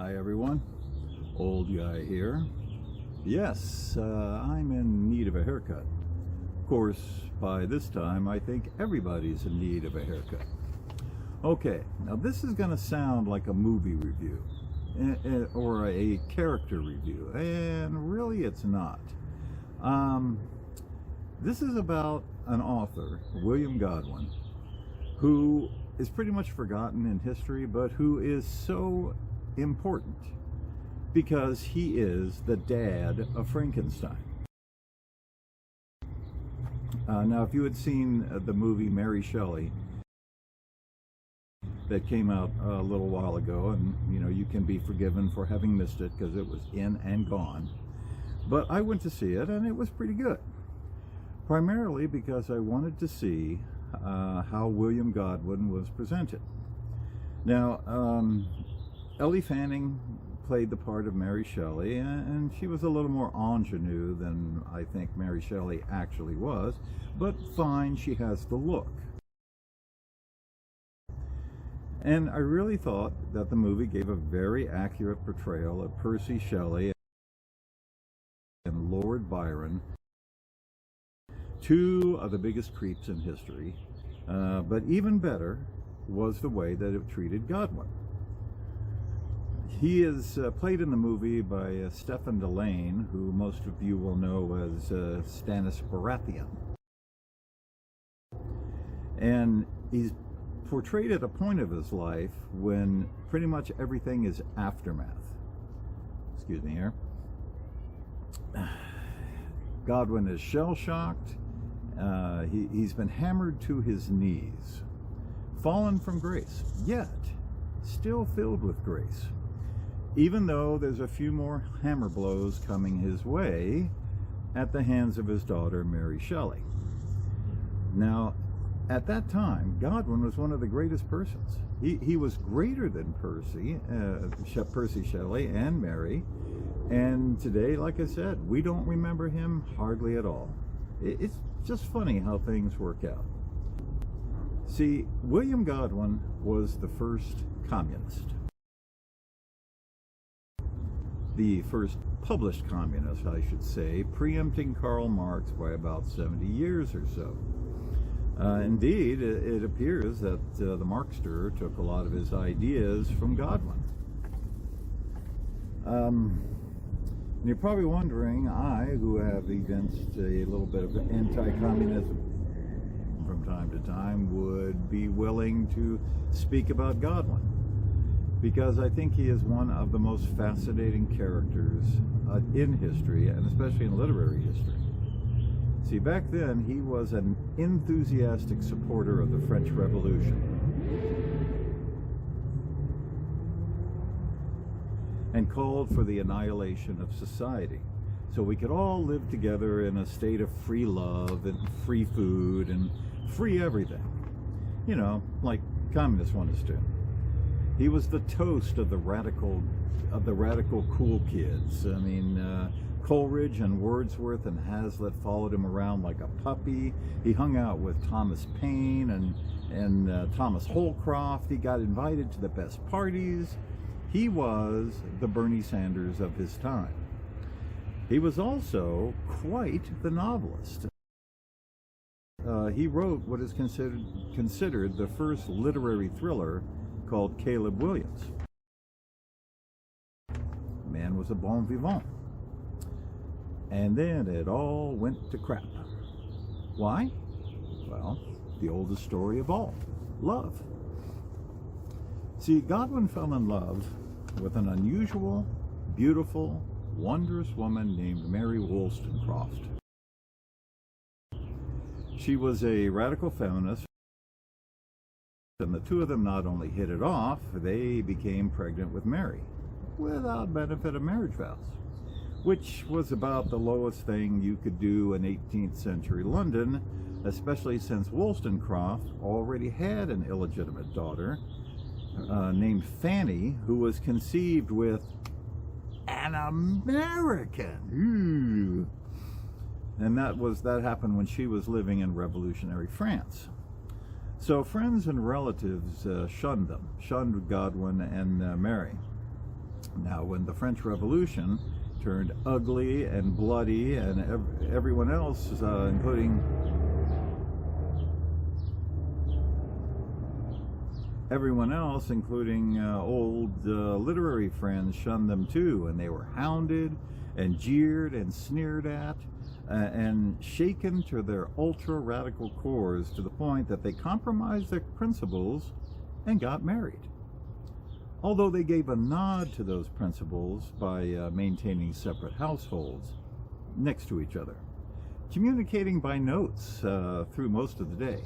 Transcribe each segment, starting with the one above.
Hi everyone, old guy here. Yes, I'm in need of a haircut. Of course, by this time I think everybody's in need of a haircut. Okay, now this is going to sound like a movie review or a character review, and really it's not. This is about an author, William Godwin, who is pretty much forgotten in history, but who is so important because he is the dad of Frankenstein. Now, if you had seen the movie Mary Shelley that came out a little while ago, and you can be forgiven for having missed it because it was in and gone, but I went to see it and it was pretty good, primarily because I wanted to see how William Godwin was presented. Now, Ellie Fanning played the part of Mary Shelley, and she was a little more ingenue than I think Mary Shelley actually was, but fine, she has the look. And I really thought that the movie gave a very accurate portrayal of Percy Shelley and Lord Byron, two of the biggest creeps in history, but even better was the way that it treated Godwin. He is played in the movie by Stephen Delane, who most of you will know as Stannis Baratheon. And he's portrayed at a point of his life when pretty much everything is aftermath. Excuse me here. Godwin is shell-shocked. He's been hammered to his knees, fallen from grace, yet still filled with grace, even though there's a few more hammer blows coming his way at the hands of his daughter, Mary Shelley. Now, at that time, Godwin was one of the greatest persons. He was greater than Percy Shelley and Mary, and today, like I said, we don't remember him hardly at all. It's just funny how things work out. See, William Godwin was the first communist. The first published communist, I should say, preempting Karl Marx by about 70 years or so. Indeed, it appears that the Marxster took a lot of his ideas from Godwin. And you're probably wondering, I, who have evinced a little bit of anti-communism from time to time, would be willing to speak about Godwin, because I think he is one of the most fascinating characters in history, and especially in literary history. See, back then, he was an enthusiastic supporter of the French Revolution, and called for the annihilation of society, so we could all live together in a state of free love and free food and free everything. Like communists want us to. He was the toast of the radical cool kids. I mean, Coleridge and Wordsworth and Hazlitt followed him around like a puppy. He hung out with Thomas Paine and Thomas Holcroft. He got invited to the best parties. He was the Bernie Sanders of his time. He was also quite the novelist. He wrote what is considered the first literary thriller, called Caleb Williams. The man was a bon vivant. And then it all went to crap. Why? Well, the oldest story of all, love. See, Godwin fell in love with an unusual, beautiful, wondrous woman named Mary Wollstonecraft. She was a radical feminist, and the two of them not only hit it off, they became pregnant with Mary, without benefit of marriage vows, which was about the lowest thing you could do in 18th century London, especially since Wollstonecraft already had an illegitimate daughter named Fanny, who was conceived with an American. Ooh. And that happened when she was living in revolutionary France. So friends and relatives shunned Godwin and Mary. Now, when the French Revolution turned ugly and bloody, and everyone else, including old literary friends, shunned them too, and they were hounded and jeered and sneered at, and shaken to their ultra-radical cores, to the point that they compromised their principles and got married. Although they gave a nod to those principles by maintaining separate households next to each other, communicating by notes through most of the day.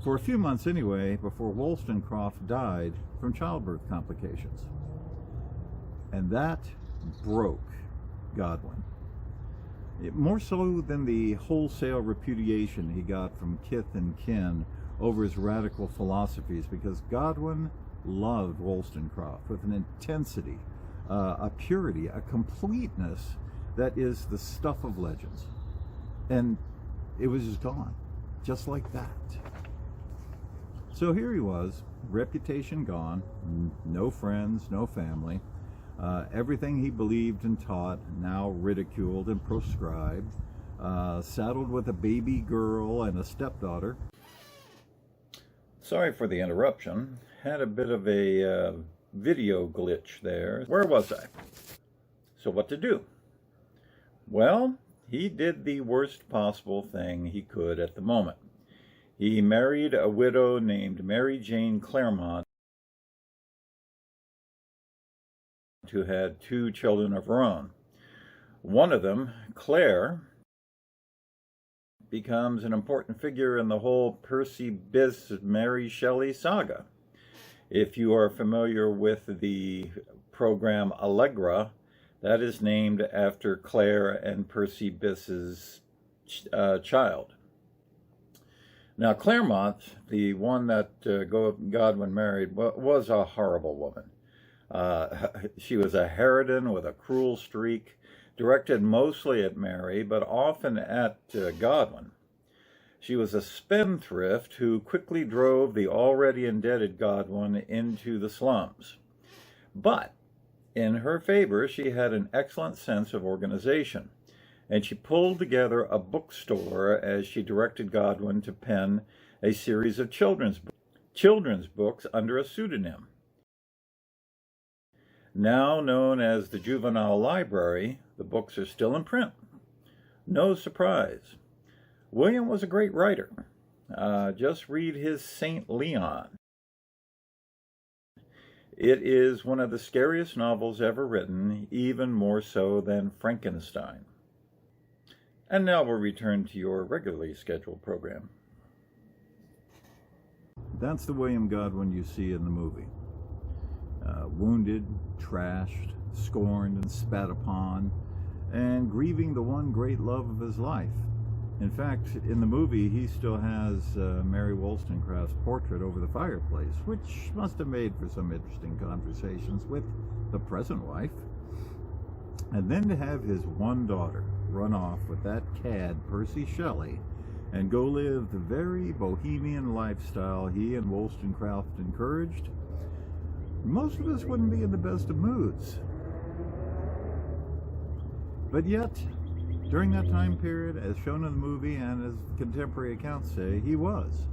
For a few months anyway, before Wollstonecraft died from childbirth complications. And that broke Godwin. More so than the wholesale repudiation he got from kith and kin over his radical philosophies, because Godwin loved Wollstonecraft with an intensity, a purity, a completeness that is the stuff of legends. And it was just gone, just like that. So here he was, reputation gone, no friends, no family, everything he believed and taught now ridiculed and proscribed, saddled with a baby girl and a stepdaughter. Sorry for the interruption. Had a bit of a video glitch there. Where was I? So what to do? Well, he did the worst possible thing he could at the moment. He married a widow named Mary Jane Claremont, who had 2 children of her own. One of them, Claire, becomes an important figure in the whole Percy Bysshe Mary Shelley saga. If you are familiar with the program Allegra, that is named after Claire and Percy Bysse's child. Now, Claremont, the one that Godwin married, was a horrible woman. She was a harridan with a cruel streak, directed mostly at Mary, but often at Godwin. She was a spendthrift who quickly drove the already indebted Godwin into the slums. But in her favor, she had an excellent sense of organization, and she pulled together a bookstore as she directed Godwin to pen a series of children's books under a pseudonym. Now known as the Juvenile Library, the books are still in print. No surprise. William was a great writer. Just read his St. Leon. It is one of the scariest novels ever written, even more so than Frankenstein. And now we'll return to your regularly scheduled program. That's the William Godwin you see in the movie. Wounded, trashed, scorned and spat upon, and grieving the one great love of his life. In fact, in the movie, he still has Mary Wollstonecraft's portrait over the fireplace, which must have made for some interesting conversations with the present wife. And then to have his one daughter run off with that cad, Percy Shelley, and go live the very bohemian lifestyle he and Wollstonecraft encouraged, most of us wouldn't be in the best of moods. But yet, during that time period, as shown in the movie and as contemporary accounts say, he was.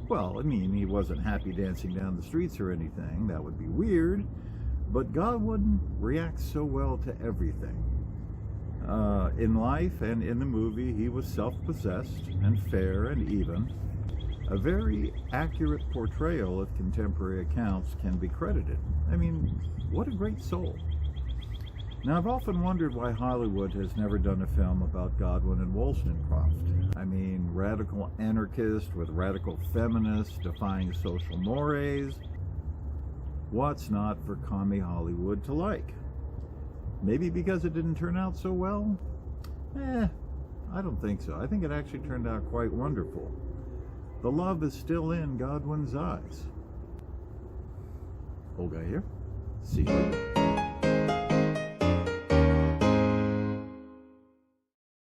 Well, I mean, he wasn't happy dancing down the streets or anything. That would be weird. But Godwin reacts so well to everything. In life and in the movie, he was self-possessed and fair and even. A very accurate portrayal of contemporary accounts can be credited. I mean, what a great soul. Now, I've often wondered why Hollywood has never done a film about Godwin and Wollstonecraft. I mean, radical anarchist with radical feminists defying social mores. What's not for commie Hollywood to like? Maybe because it didn't turn out so well? I don't think so. I think it actually turned out quite wonderful. The love is still in Godwin's eyes. Old guy here. See you.